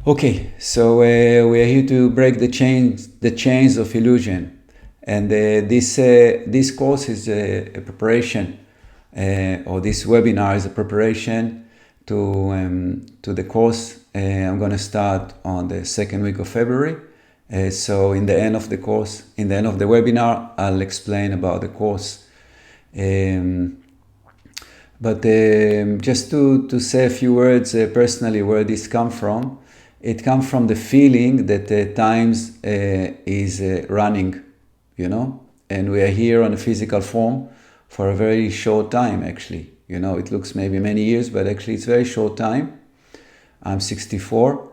Okay, so we are here to break the chains of illusion, and this course is a preparation, or this webinar is a preparation to the course. I'm going to start on the second week of February. So in the end of the course, in the end of the webinar, I'll explain about the course. But just to say a few words personally, where this come from, it comes from the feeling that times is running, and we are here on a physical form for a very short time, actually. It looks maybe many years, but actually it's very short time. I'm 64,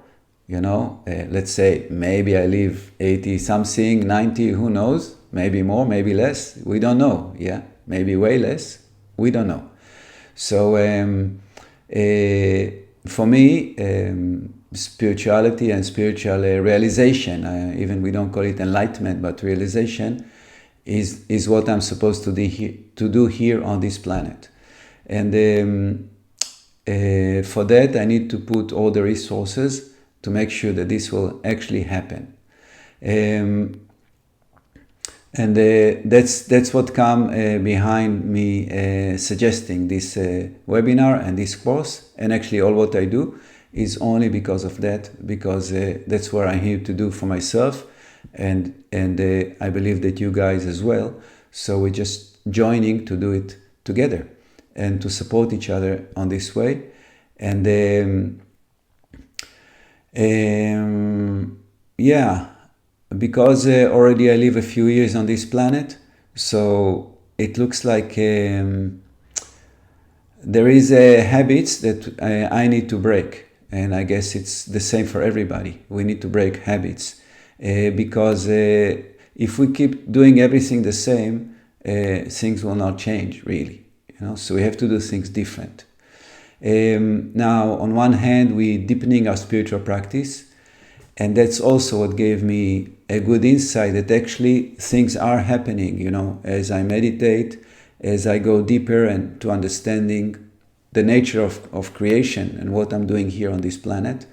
let's say maybe I live 80 something, 90, who knows? Maybe more, maybe less, we don't know, yeah? Maybe way less, we don't know. So for me, spirituality and spiritual realization, even we don't call it enlightenment, but realization is what I'm supposed to do here on this planet. And for that, I need to put all the resources to make sure that this will actually happen. And that's what come behind me suggesting this webinar and this course. And actually all what I do is only because of that, because that's what I'm here to do for myself. And I believe that you guys as well. So we're just joining to do it together and to support each other on this way. And yeah, because already I live a few years on this planet, so it looks like there is habits that I need to break, and I guess it's the same for everybody. We need to break habits because if we keep doing everything the same, things will not change really. So we have to do things different. Now, on one hand, we're deepening our spiritual practice. And that's also what gave me a good insight that actually things are happening, as I meditate, as I go deeper and to understanding the nature of creation and what I'm doing here on this planet.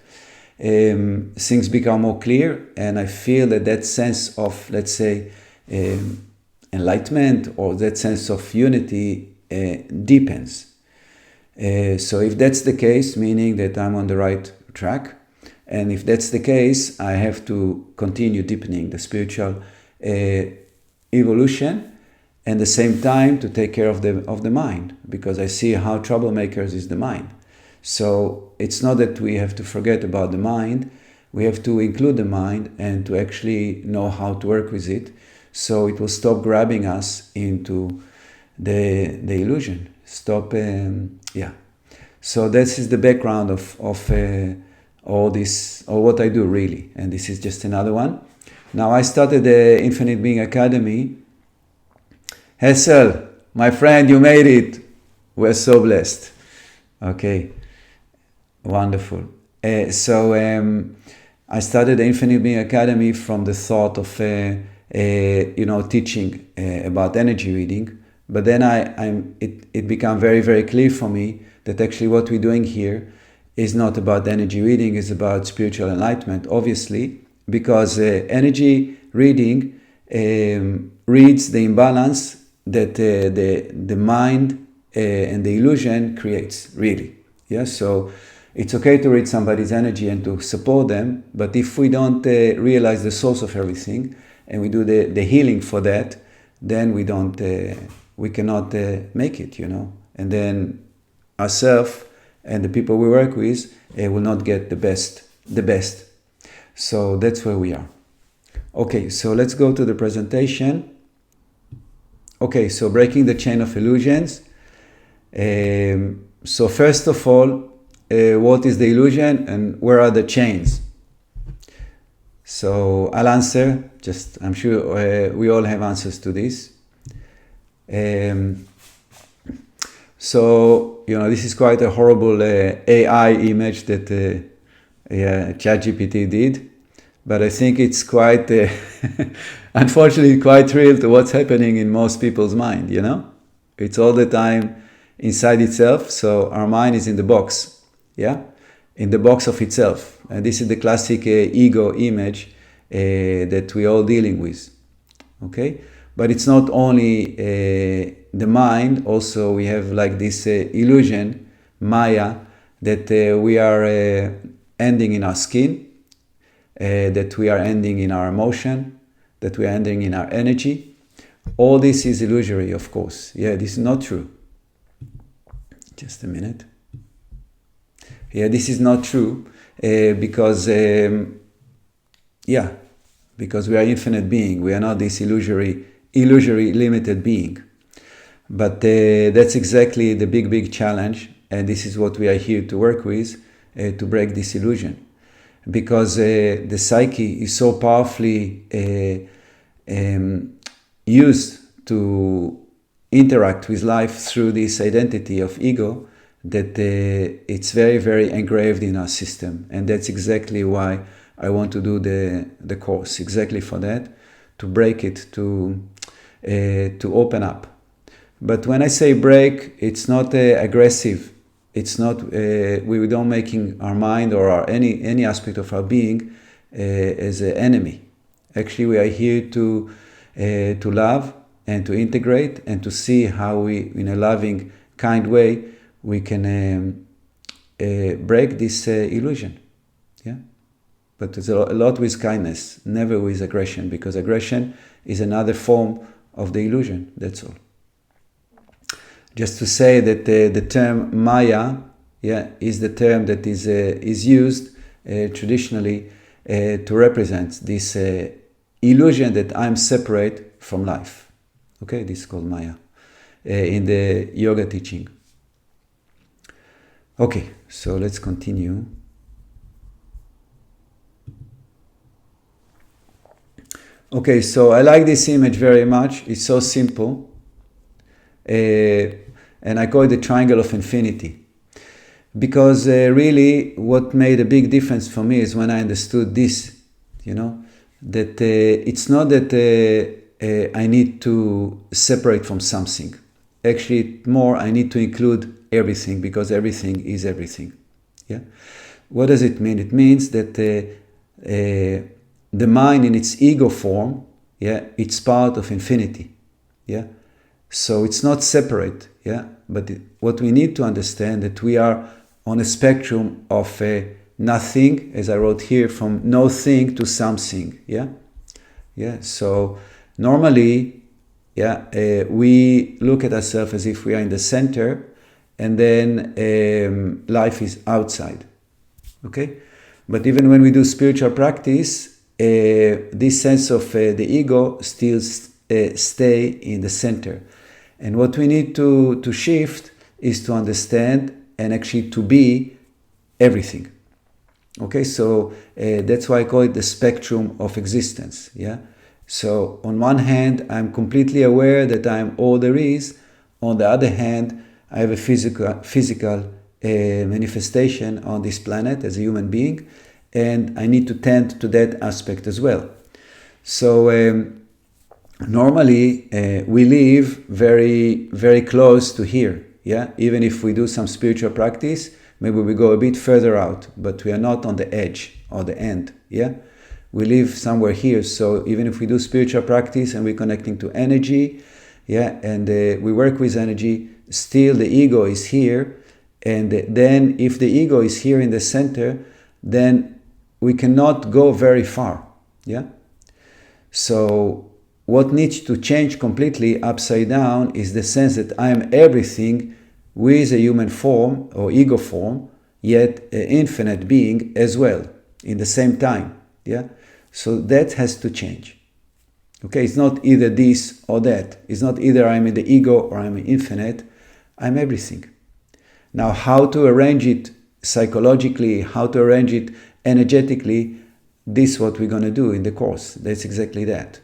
Things become more clear, and I feel that sense of, let's say, enlightenment or that sense of unity deepens. So if that's the case, meaning that I'm on the right track, and if that's the case, I have to continue deepening the spiritual evolution, and at the same time to take care of the mind, because I see how troublemakers is the mind. So it's not that we have to forget about the mind, we have to include the mind and to actually know how to work with it, so it will stop grabbing us into the illusion. Stop, yeah. So this is the background of all this, or what I do really, and this is just another one. Now I started the Infinite Being Academy. Hessel, my friend, you made it. We're so blessed. Okay, wonderful. So I started the Infinite Being Academy from the thought of teaching about energy reading, but then it became very, very clear for me that actually what we're doing here is not about energy reading, it's about spiritual enlightenment, obviously, because energy reading reads the imbalance that the mind and the illusion creates, really. Yeah, so it's okay to read somebody's energy and to support them, but if we don't realize the source of everything and we do the healing for that, then we cannot make it, and then ourselves and the people we work with will not get the best. So that's where we are. Okay, so let's go to the presentation. Okay, so breaking the chain of illusions. So first of all, what is the illusion and where are the chains? So I'll answer, I'm sure we all have answers to this. So, this is quite a horrible AI image that ChatGPT did, but I think it's quite, unfortunately, quite real to what's happening in most people's mind, It's all the time inside itself, so our mind is in the box, yeah? in the box of itself. And this is the classic ego image that we all dealing with. Okay, but it's not only the mind. Also, we have like this illusion, Maya, that we are ending in our skin, that we are ending in our emotion, that we are ending in our energy. All this is illusory, of course. Yeah, this is not true. Just a minute. Yeah, this is not true because we are infinite being. We are not this illusory limited being. But that's exactly the big challenge, and this is what we are here to work with, to break this illusion. Because the psyche is so powerfully used to interact with life through this identity of ego that it's very engraved in our system. And that's exactly why I want to do the course, exactly for that, to break it, to open up. But when I say break, it's not aggressive. It's not, we don't making our mind or any aspect of our being as an enemy. Actually, we are here to love and to integrate and to see how we, in a loving, kind way, we can break this illusion. Yeah, but it's a lot with kindness, never with aggression, because aggression is another form of the illusion. That's all. Just to say that the term Maya, is the term that is used traditionally to represent this illusion that I'm separate from life. Okay, this is called Maya in the yoga teaching. Okay, so let's continue. Okay, so I like this image very much. It's so simple. And I call it the triangle of infinity. Because really what made a big difference for me is when I understood this, that it's not that I need to separate from something. Actually, more I need to include everything, because everything is everything. Yeah. What does it mean? It means that the mind in its ego form, it's part of infinity. Yeah. So it's not separate. Yeah. But what we need to understand that we are on a spectrum of nothing, as I wrote here, from no thing to something. Yeah. Yeah. So normally, we look at ourselves as if we are in the center, and then life is outside. Okay? But even when we do spiritual practice, this sense of the ego still stay in the center. And what we need to shift is to understand and actually to be everything. Okay? So that's why I call it the spectrum of existence. Yeah? So on one hand, I'm completely aware that I'm all there is. On the other hand, I have a physical manifestation on this planet as a human being, and I need to tend to that aspect as well. So normally we live very close to here. Yeah, even if we do some spiritual practice, maybe we go a bit further out, but we are not on the edge or the end. Yeah. We live somewhere here, so even if we do spiritual practice and we're connecting to energy, and we work with energy, still the ego is here. And then if the ego is here in the center, then we cannot go very far. Yeah. So what needs to change completely upside down is the sense that I am everything with a human form or ego form, yet an infinite being as well in the same time. Yeah. So that has to change. Okay, it's not either this or that. It's not either I'm in the ego or I'm infinite. I'm everything. Now, how to arrange it psychologically, how to arrange it energetically, this is what we're going to do in the course. That's exactly that.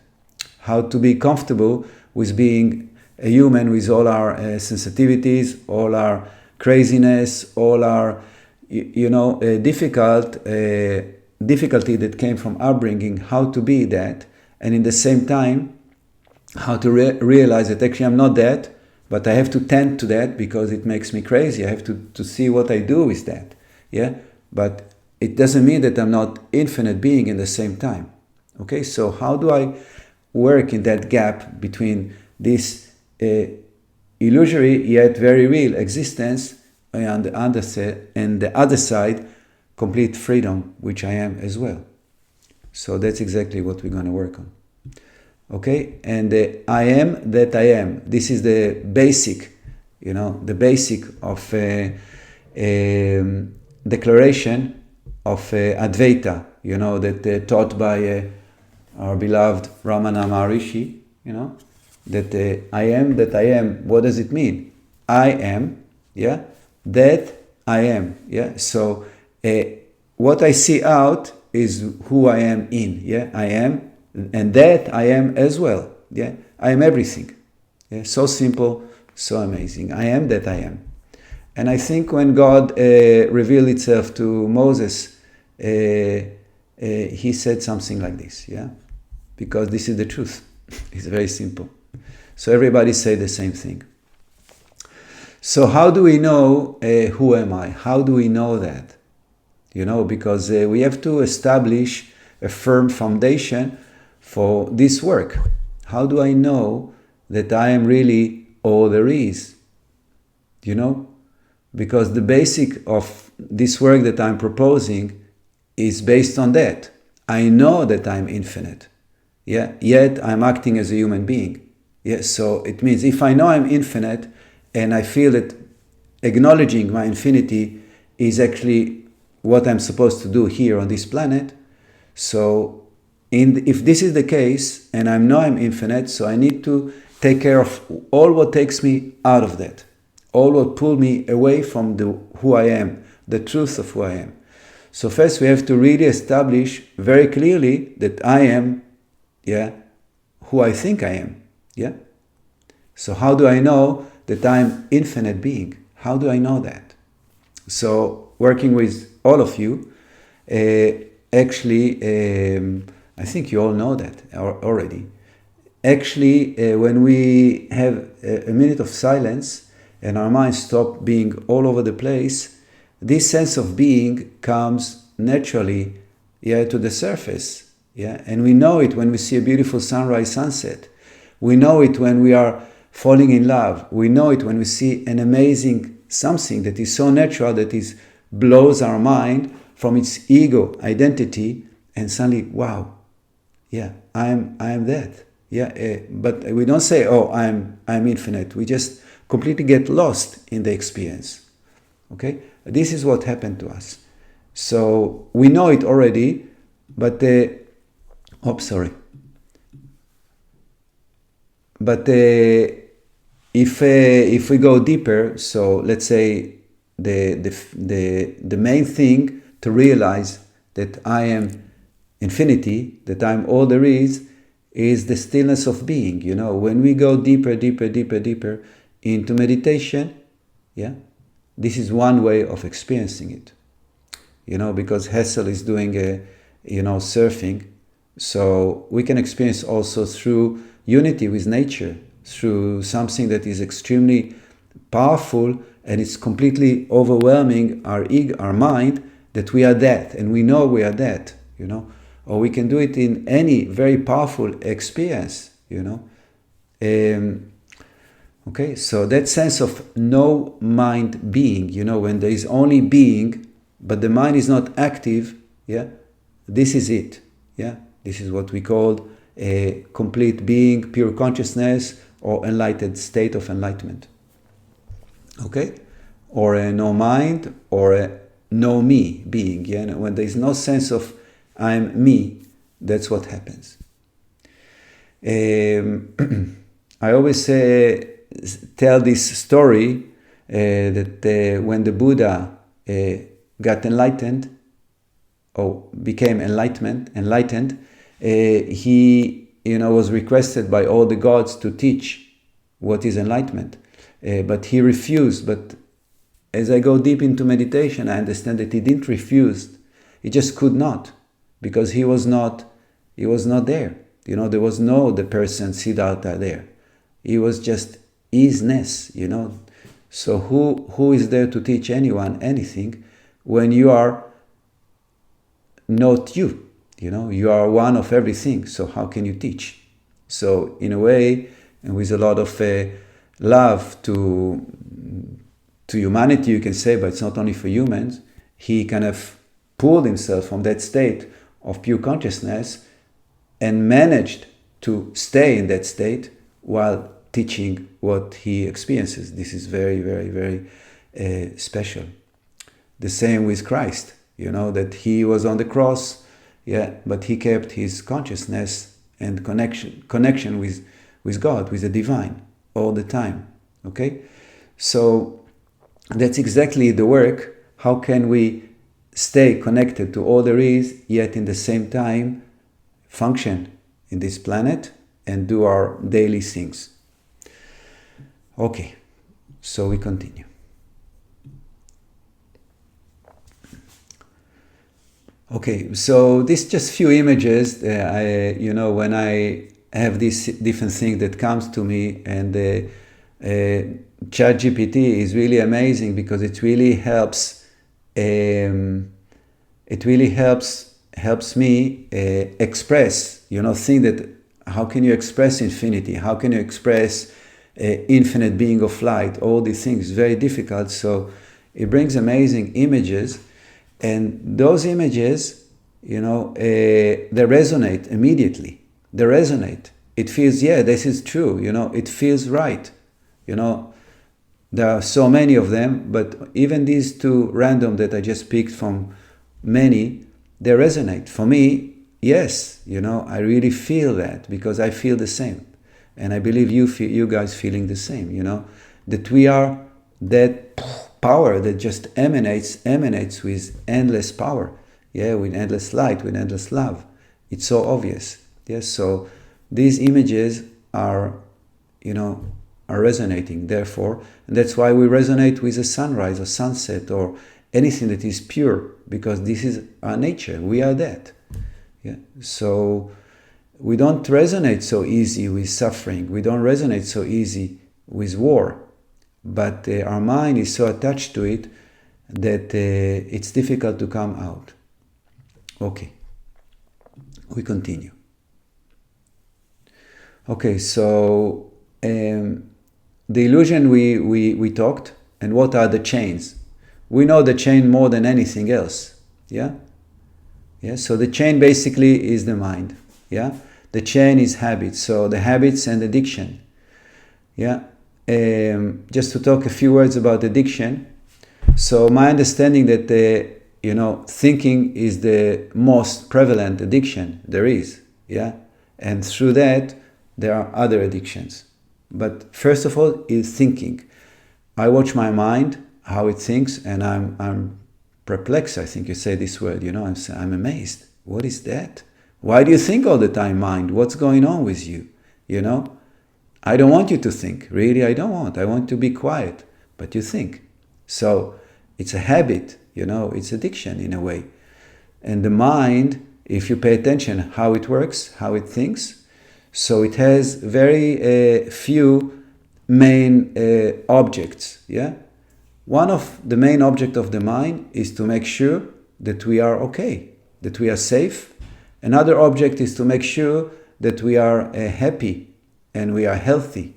How to be comfortable with being a human with all our sensitivities, all our craziness, all our, difficulty that came from upbringing, how to be that, and in the same time, how to realize that actually I'm not that, but I have to tend to that because it makes me crazy. I have to see what I do with that. Yeah, but it doesn't mean that I'm not infinite being in the same time. Okay, so how do I work in that gap between this illusory yet very real existence and the other side, complete freedom, which I am as well? So that's exactly what we're going to work on. Okay, and I am that I am. This is the basic, the basic of declaration of Advaita, that taught by our beloved Ramana Maharishi, that I am that I am. What does it mean? I am, yeah, that I am, yeah. So what I see out is who I am in, yeah. I am, and that I am as well, yeah. I am everything, yeah. So simple, so amazing. I am that I am. And I think when God revealed itself to Moses, he said something like this, yeah, because this is the truth. It's very simple. So everybody say the same thing. So how do we know who am I? How do we know that? Because we have to establish a firm foundation for this work. How do I know that I am really all there is? Because the basic of this work that I'm proposing is based on that. I know that I'm infinite, yeah, yet I'm acting as a human being. Yeah, so it means if I know I'm infinite and I feel that acknowledging my infinity is actually what I'm supposed to do here on this planet, so if this is the case and I know I'm infinite, so I need to take care of all what takes me out of that, all what pull me away from who I am, the truth of who I am. So first we have to really establish very clearly that I am, yeah, who I think I am, yeah. So how do I know that I'm infinite being? How do I know that? So working with all of you, actually, I think you all know that already. Actually, when we have a minute of silence and our minds stop being all over the place, this sense of being comes naturally, yeah, to the surface, yeah. And we know it when we see a beautiful sunrise, sunset. We know it when we are falling in love. We know it when we see an amazing something that is so natural that it blows our mind from its ego identity, and suddenly, wow, yeah, I am that, yeah. But we don't say, oh, I'm infinite. We just completely get lost in the experience. Okay, this is what happened to us. So we know it already, but But if we go deeper, so let's say the main thing to realize that I am infinity, that I'm all there is the stillness of being. When we go deeper into meditation, yeah, this is one way of experiencing it. Because Hessel is doing surfing, so we can experience also through unity with nature, through something that is extremely powerful and it's completely overwhelming our ego, our mind, that we are that, and we know we are that, or we can do it in any very powerful experience, okay, so that sense of no mind being, when there is only being, but the mind is not active, yeah, this is it, yeah, this is what we call a complete being, pure consciousness, or enlightened state of enlightenment. Okay? Or a no mind, or a no me being. Yeah? When there is no sense of I'm me, that's what happens. I always tell this story that when the Buddha got enlightened, or became enlightened, he was requested by all the gods to teach what is enlightenment, but he refused. But as I go deep into meditation, I understand that he didn't refuse, he just could not, because he was not there. There was no the person Siddhartha there. He was just isness. So who is there to teach anyone anything when you are not you. You are one of everything. So how can you teach? So in a way, and with a lot of love to humanity, you can say, but it's not only for humans, he kind of pulled himself from that state of pure consciousness and managed to stay in that state while teaching what he experiences. This is very, very, very special. The same with Christ, that he was on the cross, but he kept his consciousness and connection with God, with the divine, all the time. Okay? So that's exactly the work. How can we stay connected to all there is, yet in the same time function in this planet and do our daily things? Okay, so we continue. Okay, so this just few images. When I have this different thing that comes to me, and ChatGPT is really amazing because it really helps. Helps me express. Think that how can you express infinity? How can you express infinite being of light? All these things very difficult. So it brings amazing images. And those images, they resonate immediately. They resonate. It feels, this is true. It feels right. There are so many of them, but even these two random that I just picked from many, they resonate. For me, yes, I really feel that because I feel the same. And I believe you guys feeling the same, that we are that power that just emanates with endless power, with endless light, with endless love. It's so obvious. Yes, so these images are resonating, therefore, and that's why we resonate with a sunrise or sunset or anything that is pure, because this is our nature. We are that. So we don't resonate so easy with suffering. We don't resonate so easy with war. But our mind is so attached to it that it's difficult to come out. Okay, we continue. Okay, so the illusion we talked, and what are the chains? We know the chain more than anything else. So the chain basically is the mind. The chain is habits. So the habits and addiction. Just to talk a few words about addiction. So my understanding that thinking is the most prevalent addiction there is. And through that there are other addictions. But first of all is thinking. I watch my mind, how it thinks, and I'm perplexed. I think you say this word. I'm amazed. What is that? Why do you think all the time, mind? What's going on with you? I don't want you to think. Really, I don't want. I want to be quiet. But you think. So it's a habit, it's addiction in a way. And the mind, if you pay attention how it works, how it thinks, so it has very few main objects. One of the main objects of the mind is to make sure that we are okay, that we are safe. Another object is to make sure that we are happy and we are healthy,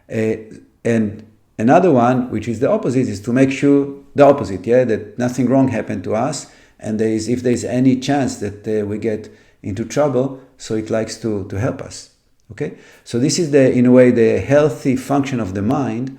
and another one, which is the opposite, is to make sure the opposite, that nothing wrong happened to us, and if there's any chance that we get into trouble, so it likes to help us. Okay, so this is in a way the healthy function of the mind,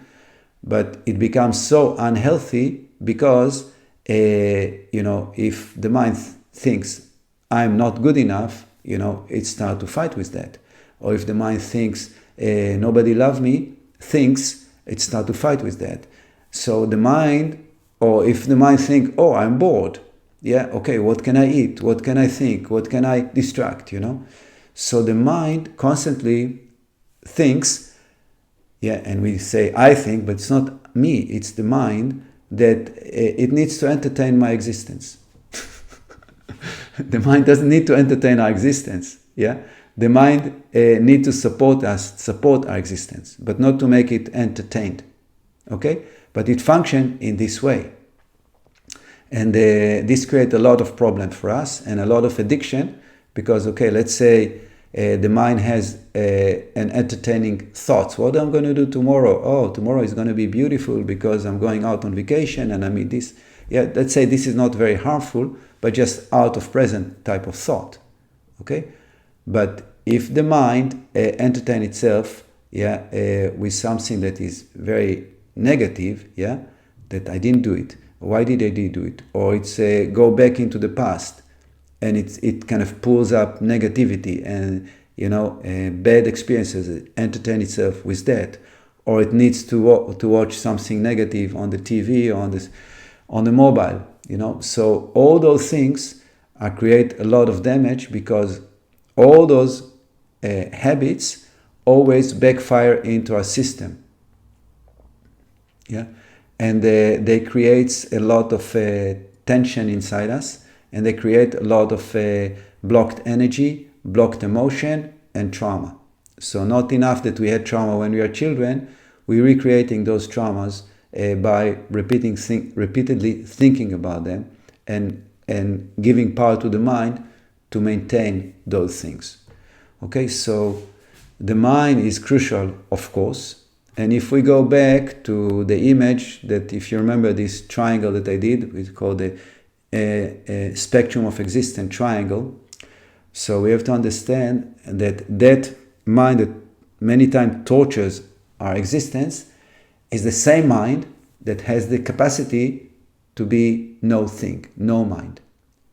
but it becomes so unhealthy because if the mind thinks I'm not good enough, it starts to fight with that. Or if the mind thinks nobody loves me, it starts to fight with that. So the mind, or if the mind thinks, I'm bored, what can I eat? What can I think? What can I distract? So the mind constantly thinks, and we say I think, but it's not me, it's the mind, that it needs to entertain my existence. The mind doesn't need to entertain our existence. The mind needs to support our existence, but not to make it entertained. Okay? But it functions in this way. And this creates a lot of problems for us and a lot of addiction because, okay, let's say the mind has an entertaining thoughts. What am I going to do tomorrow? Oh, tomorrow is going to be beautiful because I'm going out on vacation and I meet this. Yeah, let's say this is not very harmful, but just out of present type of thought. Okay? But if the mind entertain itself, with something that is very negative, that I didn't do it. Why did I do it? Or it's go back into the past, and it kind of pulls up negativity and bad experiences. Entertain itself with that, or it needs to watch something negative on the TV or on the mobile. So all those things create a lot of damage because all those habits always backfire into our system. And they create a lot of tension inside us, and they create a lot of blocked energy, blocked emotion, and trauma. So not enough that we had trauma when we were children, we're recreating those traumas by repeatedly thinking about them and giving power to the mind to maintain those things. Okay, so the mind is crucial, of course. And if we go back to the image that, if you remember this triangle that I did, it's called the spectrum of existence triangle. So we have to understand that mind that many times tortures our existence is the same mind that has the capacity to be no thing, no mind.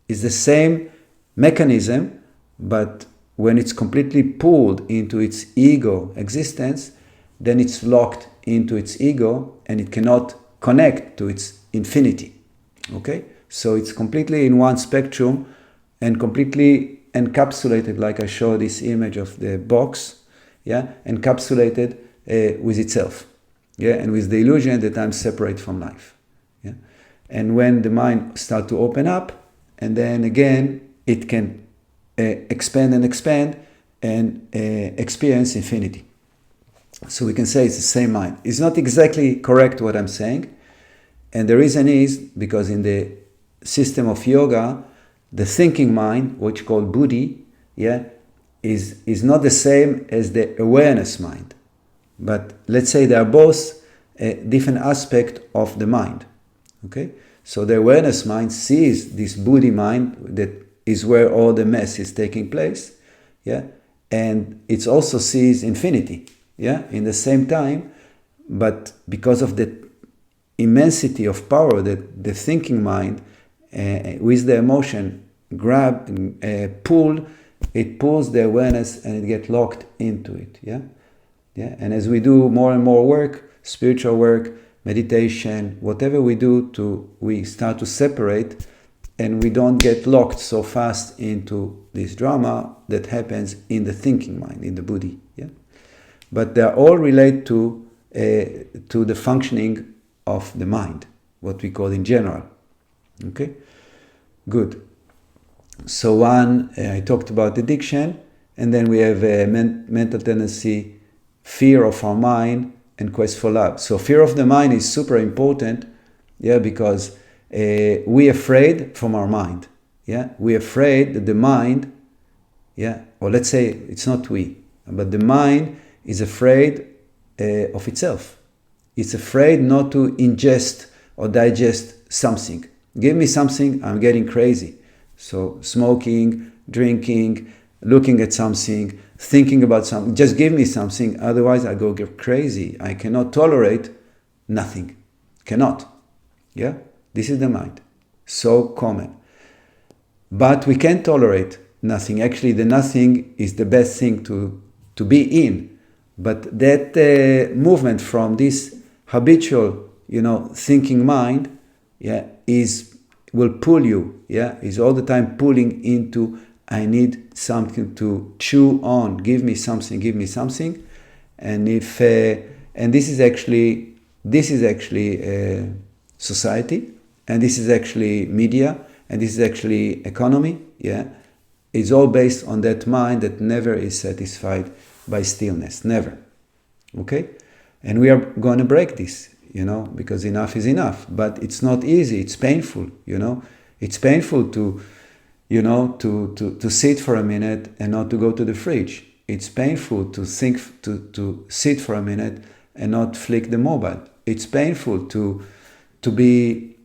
It's the same mechanism, but when it's completely pulled into its ego existence, then it's locked into its ego and it cannot connect to its infinity. Okay? So it's completely in one spectrum and completely encapsulated, like I show this image of the box, encapsulated with itself, and with the illusion that I'm separate from life. And when the mind starts to open up, and then again it can expand and experience infinity. So we can say it's the same mind. It's not exactly correct what I'm saying, and the reason is because in the system of yoga, the thinking mind, which is called buddhi, is not the same as the awareness mind. But let's say they are both a different aspect of the mind. Okay, so the awareness mind sees this buddhi mind that is where all the mess is taking place, and it also sees infinity, in the same time. But because of the immensity of power that the thinking mind with the emotion it pulls the awareness and it gets locked into it. And as we do more and more work, spiritual work, meditation, whatever we do, we start to separate, and we don't get locked so fast into this drama that happens in the thinking mind, in the buddhi. But they all relate to the functioning of the mind, what we call in general. Okay, good. So I talked about addiction, and then we have a mental tendency, fear of our mind, and quest for love. So fear of the mind is super important, because we're afraid from our mind. We're afraid that the mind, or let's say it's not we, but the mind is afraid of itself. It's afraid not to ingest or digest something. Give me something, I'm getting crazy. So smoking, drinking, looking at something, thinking about something, just give me something, otherwise I go get crazy. I cannot tolerate nothing. Cannot. This is the mind. So common. But we can't tolerate nothing. Actually, the nothing is the best thing to be in. But that movement from this habitual, thinking mind, will pull you, is all the time pulling into, I need something to chew on, give me something. And if and this is actually society, and this is actually media, and this is actually economy. It's all based on that mind that never is satisfied by stillness, never. Okay, and we are going to break this. because enough is enough. But it's not easy. It's painful, It's painful to sit for a minute and not to go to the fridge. It's painful to to sit for a minute and not flick the mobile. It's painful to be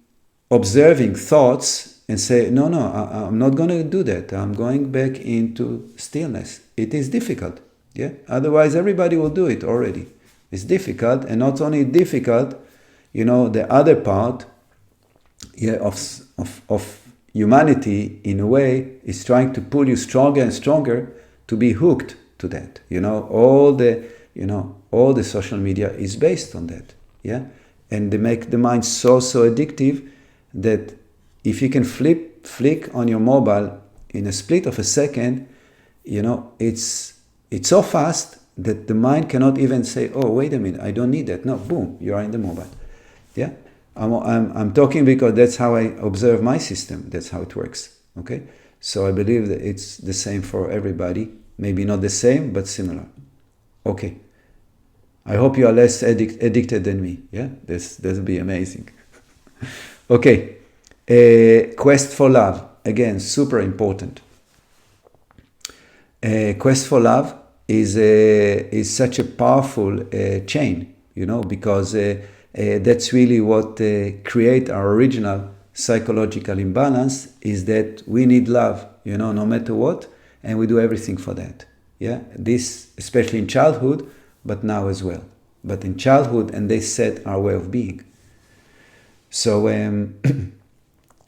observing thoughts and say, no, I'm not going to do that. I'm going back into stillness. It is difficult. Yeah. Otherwise, everybody will do it already. It's difficult, and not only difficult, the other part, of humanity, in a way, is trying to pull you stronger and stronger to be hooked to that. All the social media is based on that. Yeah, and they make the mind so addictive that if you can flick on your mobile in a split of a second, it's so fast that the mind cannot even say, oh, wait a minute, I don't need that. No, boom, you are in the mobile. Yeah, I'm talking because that's how I observe my system. That's how it works. Okay, so I believe that it's the same for everybody. Maybe not the same, but similar. Okay, I hope you are less addicted than me. Yeah, that'll be amazing. Okay, quest for love. Again, super important. Quest for love is such a powerful chain, because that's really what create our original psychological imbalance, is that we need love, no matter what, and we do everything for that. Yeah, this especially in childhood, but now as well. But in childhood, and they set our way of being. So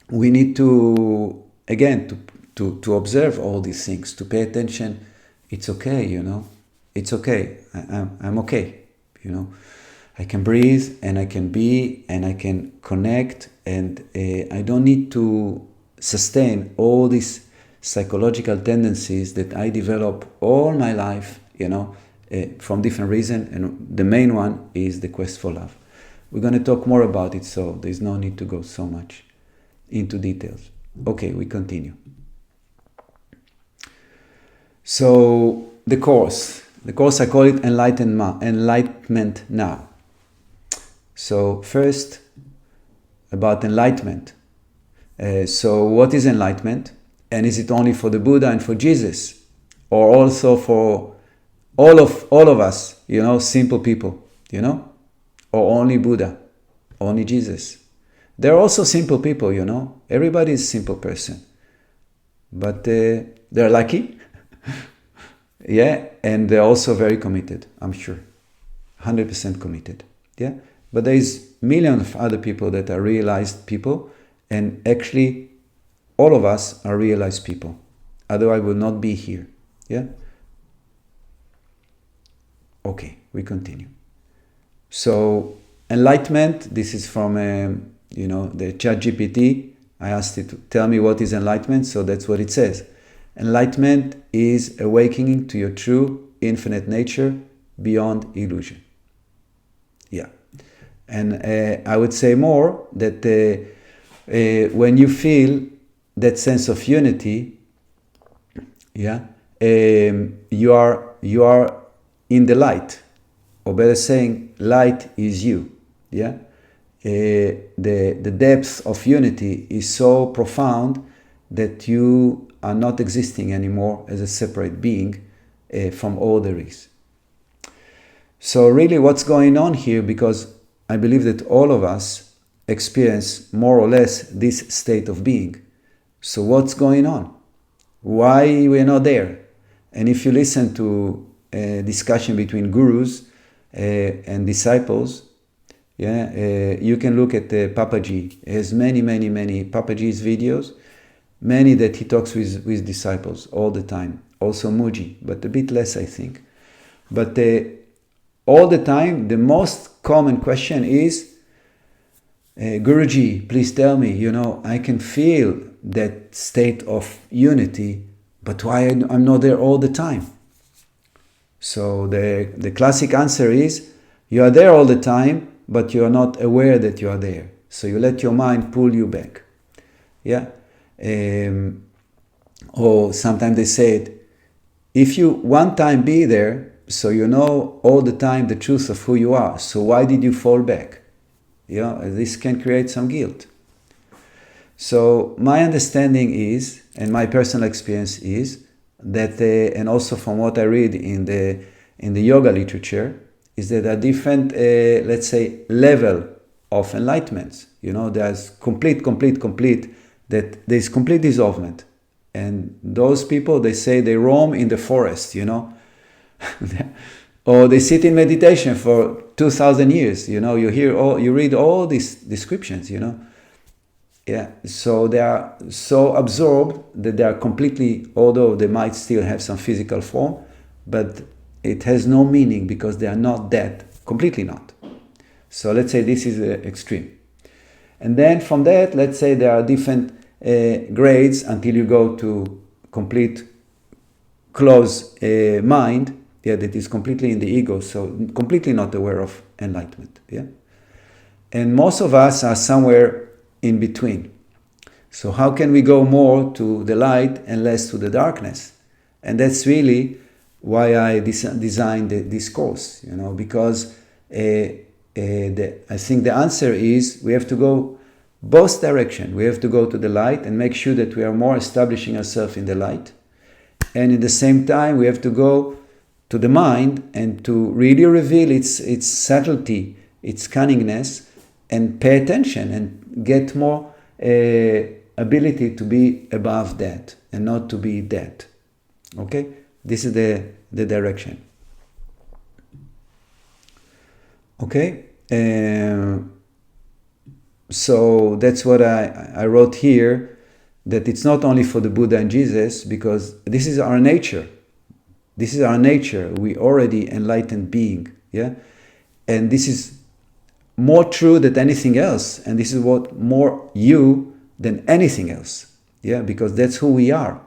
we need to, again, to observe all these things, to pay attention. It's okay, It's okay. I'm okay, I can breathe, and I can be, and I can connect, and I don't need to sustain all these psychological tendencies that I develop all my life, from different reasons, and the main one is the quest for love. We're going to talk more about it, so there's no need to go so much into details. Okay, we continue. So the course I call it Enlightenment Now. So first, about enlightenment. So what is enlightenment? And is it only for the Buddha and for Jesus, or also for all of us, simple people, or only Buddha, only Jesus? There are also simple people, Everybody is a simple person, but they're lucky. Yeah, and they're also very committed, I'm sure. 100% committed. Yeah, but there is millions of other people that are realized people, and actually all of us are realized people. Otherwise, we will not be here. Yeah? Okay, we continue. So, enlightenment, this is from, the ChatGPT. I asked it to tell me what is enlightenment, so that's what it says. Enlightenment is awakening to your true, infinite nature beyond illusion. Yeah. And I would say more that when you feel that sense of unity, yeah, you are in the light, or better saying, light is you. Yeah, the depth of unity is so profound that you are not existing anymore as a separate being from all there is. So really, what's going on here? Because I believe that all of us experience more or less this state of being. So what's going on? Why we're not there? And if you listen to a discussion between gurus and disciples, you can look at Papaji. He has many Papaji's videos, many that he talks with disciples all the time. Also Muji, but a bit less, I think. But all the time, the most common question is, Guruji, please tell me, I can feel that state of unity, but why I'm not there all the time? So the classic answer is, you are there all the time, but you are not aware that you are there. So you let your mind pull you back. Yeah? Or sometimes they say it, if you one time be there, so you know all the time the truth of who you are, so why did you fall back? This can create some guilt. So my understanding is, and my personal experience is, that, and also from what I read in the yoga literature, is that there are different, let's say, level of enlightenments. There's complete, that there's complete dissolvement. And those people, they say they roam in the forest, or they sit in meditation for 2,000 years. You read all these descriptions, Yeah, so they are so absorbed that they are completely, although they might still have some physical form, but it has no meaning because they are not dead, completely not. So let's say this is the extreme. And then from that, let's say there are different grades until you go to complete closed mind, that is completely in the ego, so completely not aware of enlightenment. And most of us are somewhere in between. So how can we go more to the light and less to the darkness? And that's really why I designed this course, because I think the answer is we have to go both direction. We have to go to the light and make sure that we are more establishing ourselves in the light. And at the same time, we have to go to the mind and to really reveal its subtlety, its cunningness, and pay attention and get more ability to be above that and not to be that. Okay? This is the direction. Okay? So that's what I wrote here, that it's not only for the Buddha and Jesus, because this is our nature. This is our nature. We already enlightened being. And this is more true than anything else, and this is what more you than anything else, because that's who we are,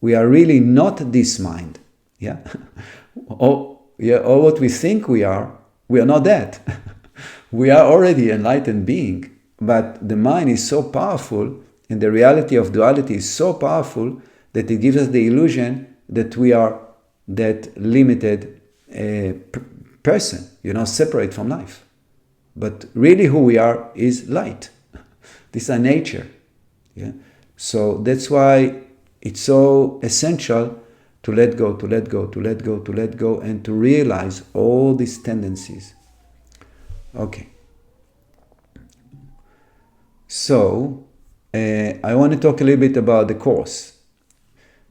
we are really not this mind, or what we think we are not that. We are already enlightened being, but the mind is so powerful, and the reality of duality is so powerful that it gives us the illusion that we are that limited person, separate from life. But really who we are is light. This is our nature. So that's why it's so essential to let go, and to realize all these tendencies. Okay. So I want to talk a little bit about the course.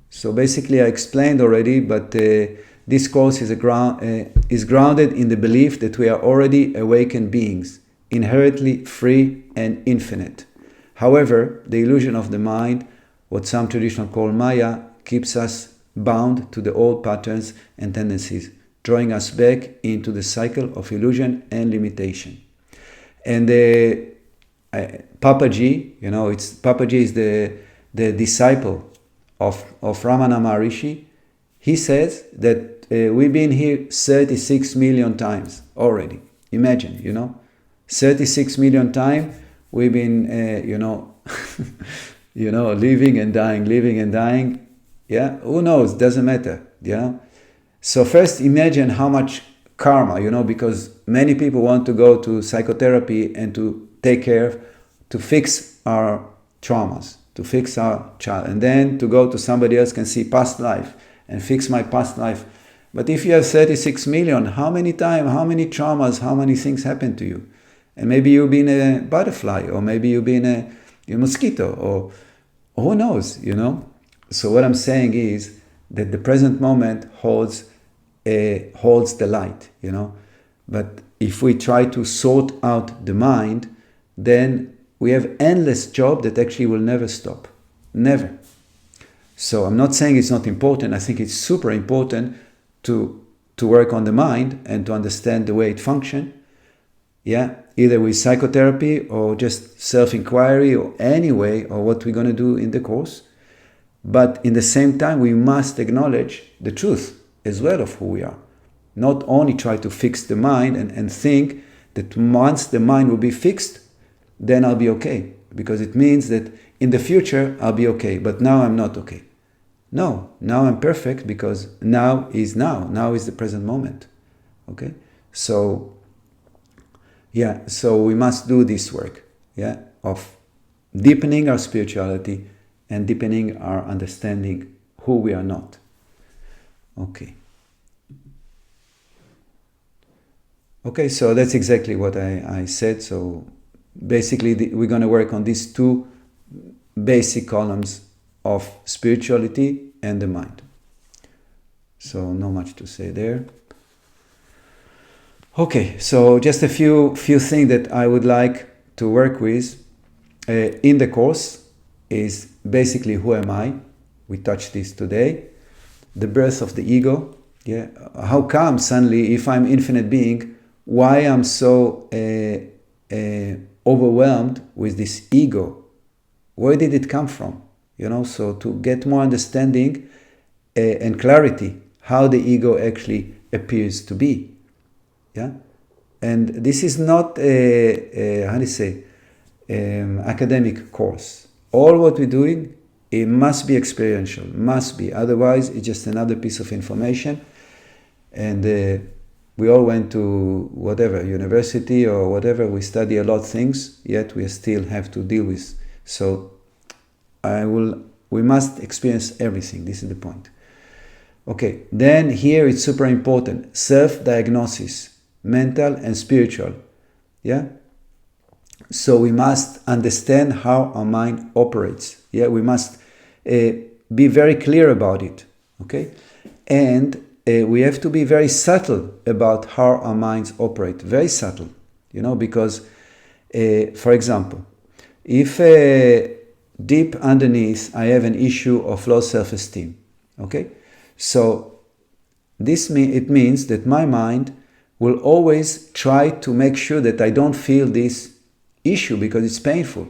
So basically I explained already, but this course is grounded in the belief that we are already awakened beings, inherently free and infinite. However, the illusion of the mind, what some traditions call Maya, keeps us bound to the old patterns and tendencies, drawing us back into the cycle of illusion and limitation. And Papaji, Papaji is the disciple of Ramana Maharishi. He says that we've been here 36 million times already. Imagine, 36 million times we've been, living and dying. Who knows? Doesn't matter. So first imagine how much karma, because many people want to go to psychotherapy and to take care, to fix our traumas, to fix our child, and then to go to somebody else can see past life and fix my past life. But if you have 36 million, how many times, how many traumas, how many things happen to you? And maybe you've been a butterfly, or maybe you've been a mosquito, or who knows, So what I'm saying is that the present moment holds the light, But if we try to sort out the mind, then we have endless job that actually will never stop. Never. So I'm not saying it's not important. I think it's super important to work on the mind and to understand the way it functions. Either with psychotherapy or just self-inquiry or any way, or what we're going to do in the course. But in the same time, we must acknowledge the truth as well of who we are. Not only try to fix the mind and think that once the mind will be fixed, then I'll be okay. Because it means that in the future, I'll be okay. But now I'm not okay. No, now I'm perfect because now is now. Now is the present moment. Okay? So Yeah, so we must do this work, yeah, of deepening our spirituality and deepening our understanding who we are not. Okay. Okay, so that's exactly what I said. So basically, we're going to work on these two basic columns of spirituality and the mind. So not much to say there. Okay, so just a few things that I would like to work with in the course is basically who am I? We touched this today. The birth of the ego. Yeah, how come suddenly, if I'm infinite being, why I'm so overwhelmed with this ego? Where did it come from? So to get more understanding and clarity how the ego actually appears to be. Yeah, and this is not academic course. All what we're doing, it must be experiential, must be. Otherwise, it's just another piece of information. And we all went to whatever university or whatever. We study a lot of things, yet we still have to deal with. So we must experience everything. This is the point. Okay, then here it's super important. Self-diagnosis, mental and spiritual. Yeah? So we must understand how our mind operates. Yeah, we must be very clear about it. Okay? And we have to be very subtle about how our minds operate. Very subtle. Because, for example, if deep underneath I have an issue of low self-esteem. Okay? So it means that my mind will always try to make sure that I don't feel this issue because it's painful.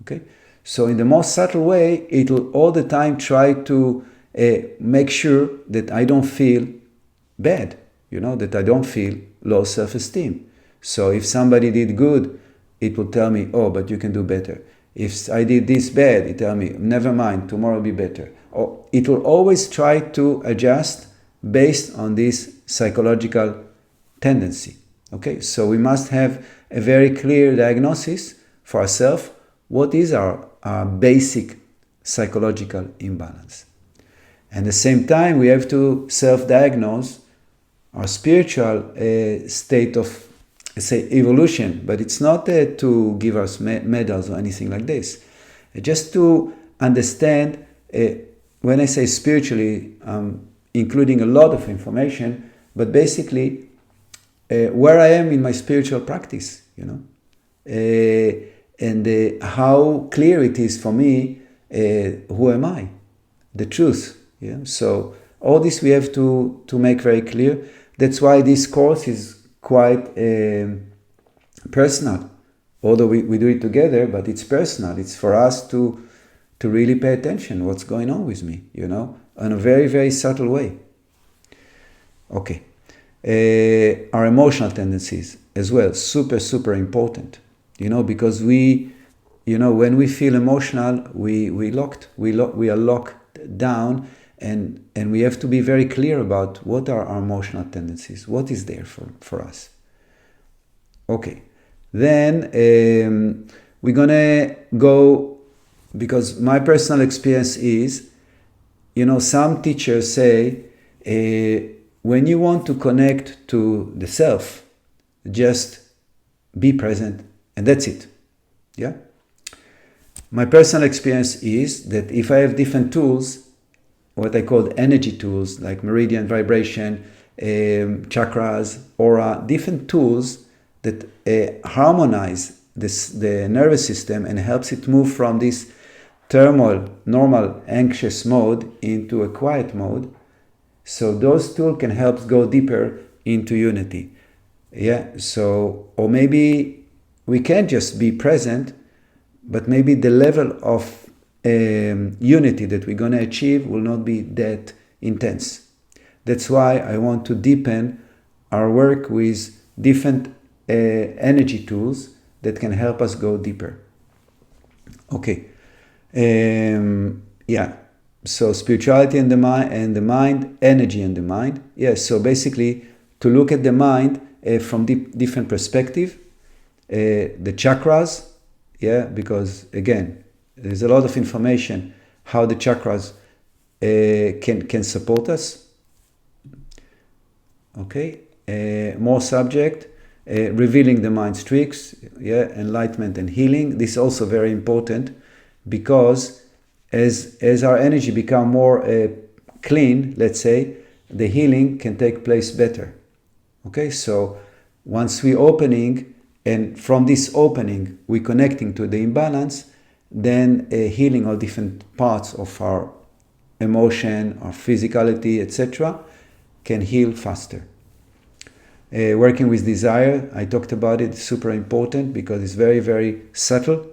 Okay? So in the most subtle way, it will all the time try to make sure that I don't feel bad, that I don't feel low self-esteem. So if somebody did good, it will tell me, oh, but you can do better. If I did this bad, it tell me, never mind, tomorrow will be better. Or it will always try to adjust based on this psychological tendency. Okay, so we must have a very clear diagnosis for ourselves. What is our basic psychological imbalance? And at the same time, we have to self-diagnose our spiritual state of, say, evolution. But it's not to give us medals or anything like this. Just to understand, when I say spiritually, including a lot of information, but basically where I am in my spiritual practice, and how clear it is for me, who am I, the truth. Yeah? So all this we have to make very clear. That's why this course is quite personal. Although we do it together, but it's personal. It's for us to really pay attention what's going on with me, in a very, very subtle way. Okay. Our emotional tendencies as well, super, super important, because when we feel emotional, we are locked down, and we have to be very clear about what are our emotional tendencies, what is there for us. Okay, then we're gonna go, because my personal experience is, some teachers say, when you want to connect to the self, just be present and that's it. Yeah? My personal experience is that if I have different tools, what I call energy tools, like meridian, vibration, chakras, aura, different tools that harmonize the nervous system and helps it move from this turmoil, normal, anxious mode into a quiet mode. So those tools can help go deeper into unity. Yeah, so, or maybe we can't just be present, but maybe the level of unity that we're going to achieve will not be that intense. That's why I want to deepen our work with different energy tools that can help us go deeper. Okay. Yeah. So spirituality and the mind, energy and the mind. Yes. So basically, to look at the mind from different perspective, the chakras, yeah, because again, there's a lot of information how the chakras can support us. Okay, more subject, revealing the mind's tricks, yeah, enlightenment and healing. This is also very important because as our energy become more clean, let's say, the healing can take place better. Okay, so once we opening, and from this opening we connecting to the imbalance, then healing all different parts of our emotion, our physicality, etc., can heal faster. Working with desire, I talked about it, super important because it's very, very subtle.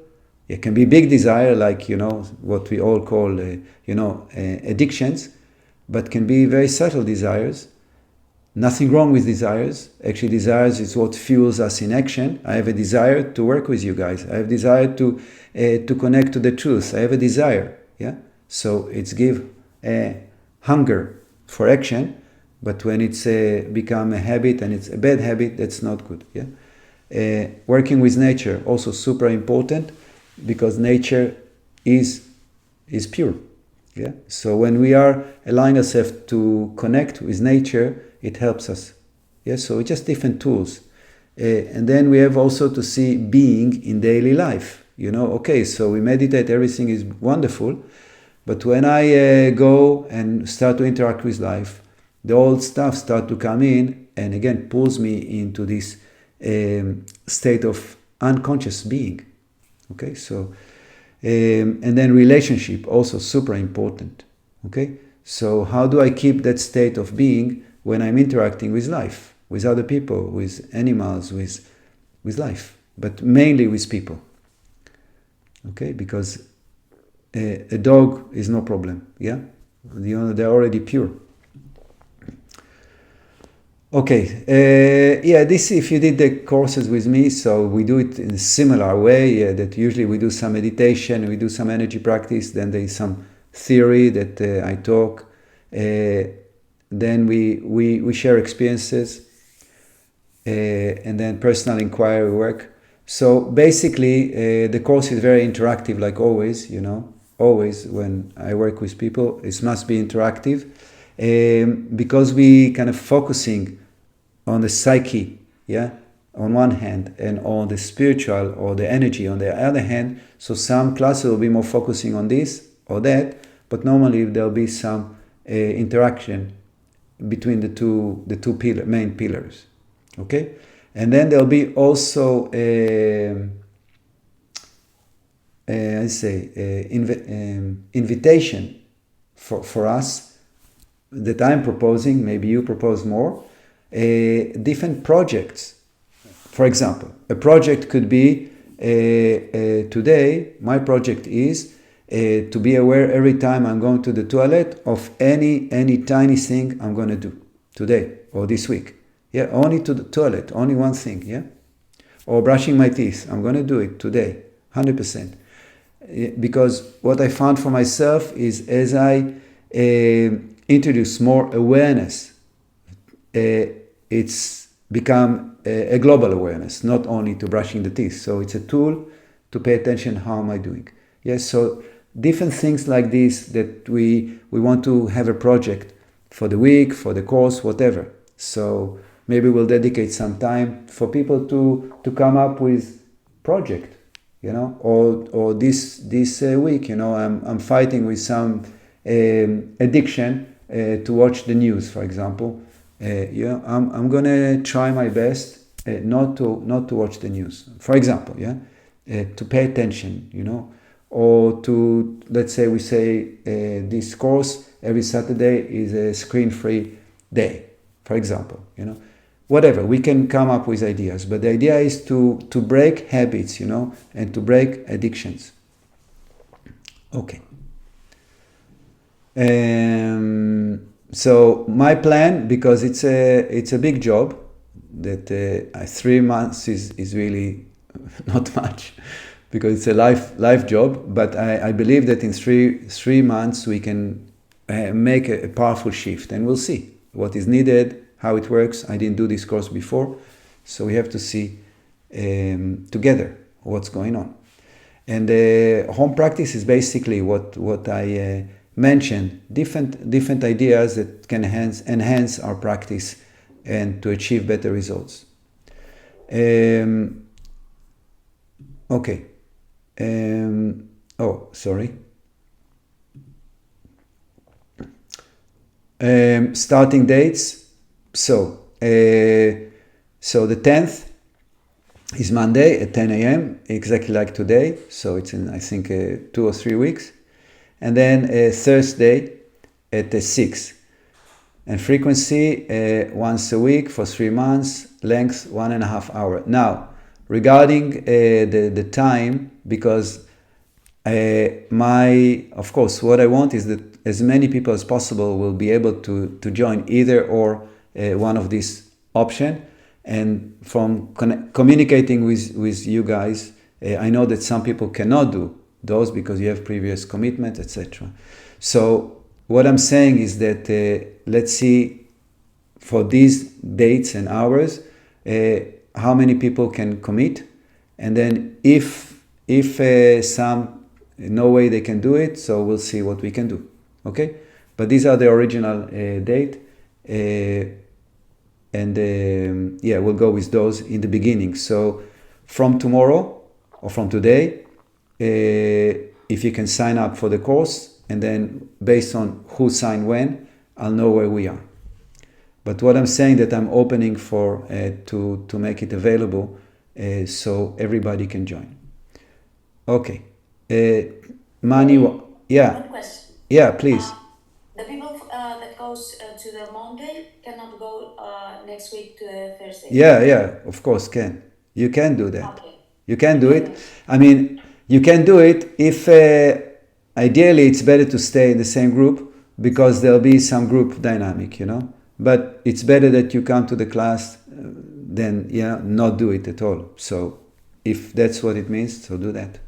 It can be big desire, like, what we all call, addictions, but can be very subtle desires. Nothing wrong with desires. Actually, desires is what fuels us in action. I have a desire to work with you guys. I have a desire to connect to the truth. I have a desire. Yeah. So it's give hunger for action, but when it's become a habit and it's a bad habit, that's not good. Yeah. Working with nature also super important because nature is pure. Yeah. So when we are allowing ourselves to connect with nature, it helps us. Yeah. So it's just different tools. And then we have also to see being in daily life. Okay, so we meditate, everything is wonderful. But when I go and start to interact with life, the old stuff start to come in and again pulls me into this state of unconscious being. Okay, so and then relationship also super important. Okay, so how do I keep that state of being when I'm interacting with life, with other people, with animals, with life, but mainly with people? Okay, because a dog is no problem. Yeah, they're already pure. Okay, this if you did the courses with me, so we do it in a similar way, that usually we do some meditation, we do some energy practice, then there is some theory that I talk, then we share experiences, and then personal inquiry work. So basically the course is very interactive, like always, always when I work with people, it must be interactive. Because we kind of focusing on the psyche, yeah, on one hand, and on the spiritual or the energy on the other hand. So some classes will be more focusing on this or that, but normally there'll be some interaction between the two main pillars. Okay, and then there'll be also invitation for us that I'm proposing, maybe you propose more, different projects. For example, a project could be, today, my project is to be aware every time I'm going to the toilet of any tiny thing I'm going to do today or this week. Yeah, only to the toilet, only one thing, yeah? Or brushing my teeth, I'm going to do it today, 100%. Because what I found for myself is as I introduce more awareness, it's become a global awareness, not only to brushing the teeth. So it's a tool to pay attention, how am I doing? Yes, so different things like this that we want to have a project for the week, for the course, whatever. So maybe we'll dedicate some time for people to come up with project, or this week, I'm fighting with some addiction to watch the news, for example. I'm gonna try my best not to watch the news, for example. To pay attention, or to, let's say we say this course every Saturday is a screen-free day, for example. Whatever, we can come up with ideas, but the idea is to break habits, and to break addictions. Okay. So my plan, because it's a big job, that 3 months is really not much, because it's a life job. But I believe that in three months we can make a powerful shift, and we'll see what is needed, how it works. I didn't do this course before, so we have to see together what's going on. And the home practice is basically what I mentioned, different ideas that can enhance our practice and to achieve better results. Okay. Sorry. Starting dates. So the 10th is Monday at 10 a.m., exactly like today. So it's in, I think, 2 or 3 weeks. And then Thursday at 6. And frequency once a week for 3 months, length 1.5 hours. Now, regarding the time, because of course, what I want is that as many people as possible will be able to join either or one of these options. And from communicating with you guys, I know that some people cannot do those because you have previous commitment, etc. So what I'm saying is that let's see for these dates and hours how many people can commit, and then if some no way they can do it, so we'll see what we can do. Okay, but these are the original date. We'll go with those in the beginning. So from tomorrow or from today, if you can sign up for the course, and then based on who signed when, I'll know where we are. But what I'm saying that I'm opening for to make it available so everybody can join. Okay. Mani, yeah. One question. Yeah, please. The people that goes to the Monday cannot go next week to the Thursday. Yeah, of course can. You can do that. Okay. You can do it. I mean, you can do it if ideally it's better to stay in the same group because there'll be some group dynamic, But it's better that you come to the class than not do it at all. So if that's what it means, so do that.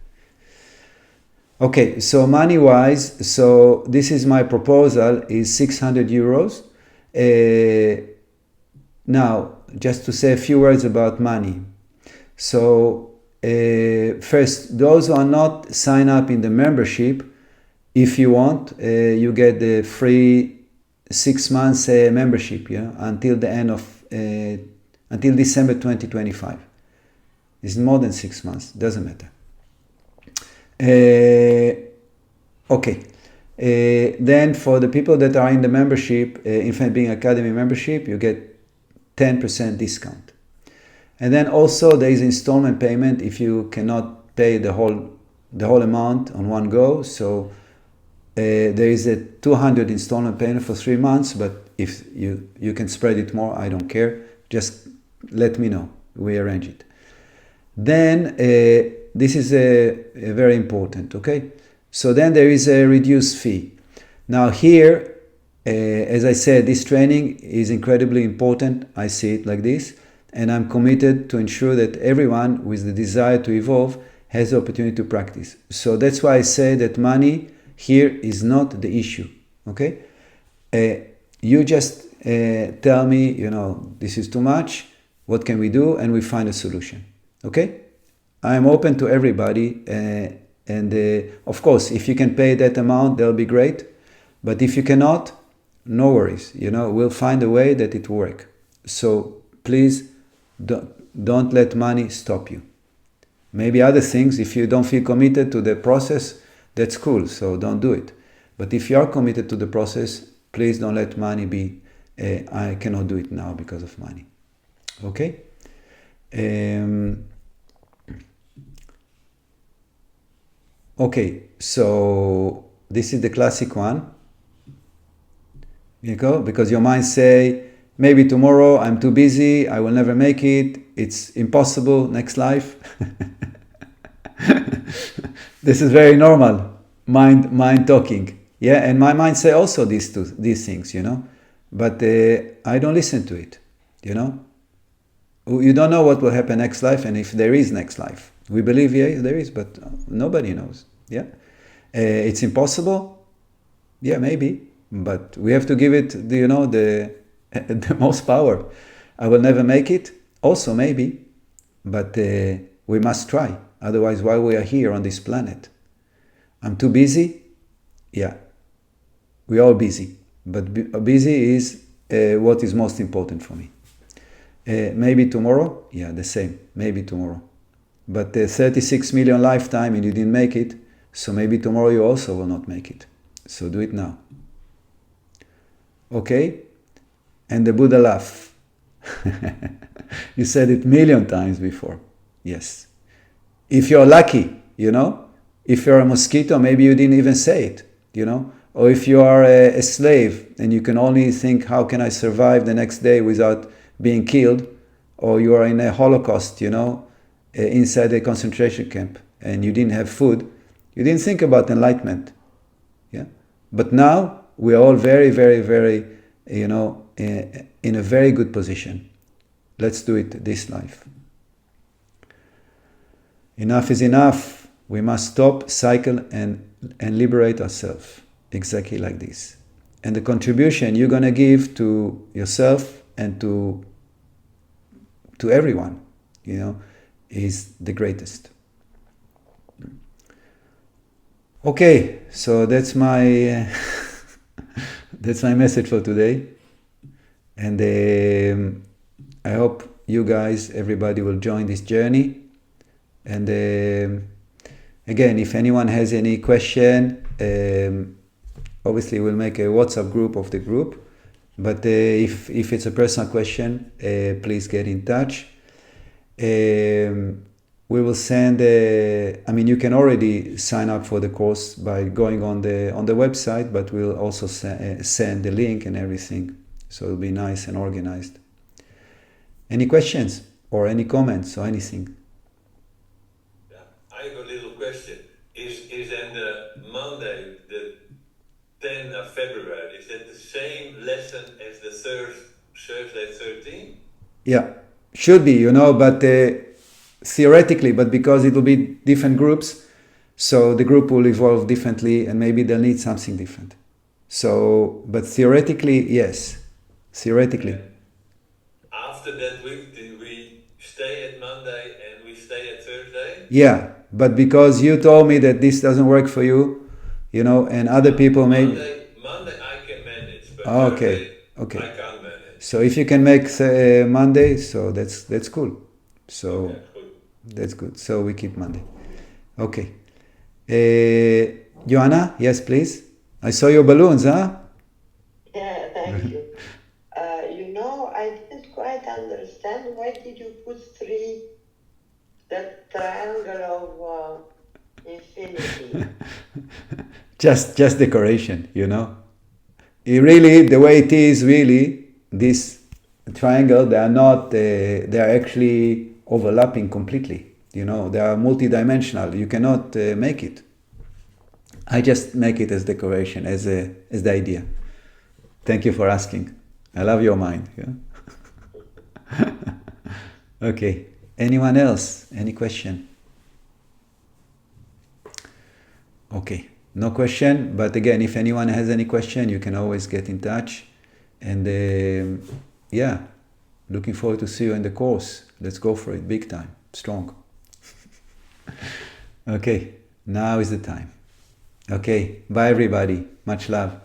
Okay, so money-wise, so this is my proposal, is 600 euros. Now, just to say a few words about money. So, first, those who are not signed up in the membership, if you want, you get the free 6 months membership, until the end of, until December 2025. It's more than 6 months, doesn't matter. Okay. Then for the people that are in the membership, Infinite Being Academy membership, you get 10% discount. And then also there is installment payment if you cannot pay the whole amount on one go. So there is a 200 installment payment for 3 months, but if you can spread it more, I don't care. Just let me know. We arrange it. Then this is a very important, okay? So then there is a reduced fee. Now here, as I said, this training is incredibly important. I see it like this, and I'm committed to ensure that everyone with the desire to evolve has the opportunity to practice. So that's why I say that money here is not the issue, okay? You just tell me, this is too much, what can we do? And we find a solution, okay? I am open to everybody, and of course, if you can pay that amount, that'll be great. But if you cannot, no worries. We'll find a way that it will work. So please don't let money stop you. Maybe other things, if you don't feel committed to the process, that's cool. So don't do it. But if you are committed to the process, please don't let money be, I cannot do it now because of money. Okay? Okay, so this is the classic one, because your mind say, maybe tomorrow I'm too busy, I will never make it, it's impossible, next life. This is very normal, mind talking. Yeah, and my mind say also these things, but I don't listen to it, You don't know what will happen next life, and if there is next life. We believe, there is, but nobody knows. Yeah, it's impossible. Yeah, maybe, but we have to give it, the most power. I will never make it. Also, maybe, but we must try. Otherwise, why we are here on this planet? I'm too busy? Yeah, we are busy. But busy is what is most important for me. Maybe tomorrow? Yeah, the same. Maybe tomorrow. But 36 million lifetime and you didn't make it, so maybe tomorrow you also will not make it. So do it now. Okay? And the Buddha laughed. You said it million times before. Yes. If you're lucky, if you're a mosquito, maybe you didn't even say it, or if you are a slave and you can only think, how can I survive the next day without being killed, or you are in a Holocaust, inside a concentration camp and you didn't have food, you didn't think about enlightenment. Yeah. But now we are all very, very, very, in a very good position. Let's do it this life. Enough is enough. We must stop, cycle, and liberate ourselves. Exactly like this. And the contribution you're going to give to yourself and to everyone, is the greatest. Okay, so that's my that's my message for today. And I hope you guys, everybody, will join this journey. And again, if anyone has any question, obviously we'll make a WhatsApp group of the group. But if it's a personal question, please get in touch. We will send. You can already sign up for the course by going on the website, but we'll also send the link and everything, so it'll be nice and organized. Any questions or any comments or anything? Yeah, I have a little question. Is then the Monday, the 10th of February, is that the same lesson as the Thursday 13? Yeah, should be, but theoretically, but because it will be different groups, so the group will evolve differently and maybe they'll need something different. So, but theoretically, yes. Theoretically. And after that week, do we stay at Monday and we stay at Thursday? Yeah, but because you told me that this doesn't work for you, and other people may... Monday I can manage, but okay. Thursday I can't manage. So if you can make Monday, so that's cool. So okay, good. That's good. So we keep Monday. Okay. Joanna, yes, please. I saw your balloons, huh? Yeah, thank you. I didn't quite understand, why did you put that triangle of infinity? just decoration, It really, the way it is, really, this triangle, they are not, they are actually overlapping completely. They are multidimensional. You cannot make it. I just make it as decoration, as the idea. Thank you for asking. I love your mind. Yeah? Okay. Anyone else? Any question? Okay. No question. But again, if anyone has any question, you can always get in touch. And looking forward to see you in the course. Let's go for it. Big time. Strong. Okay. Now is the time. Okay. Bye, everybody. Much love.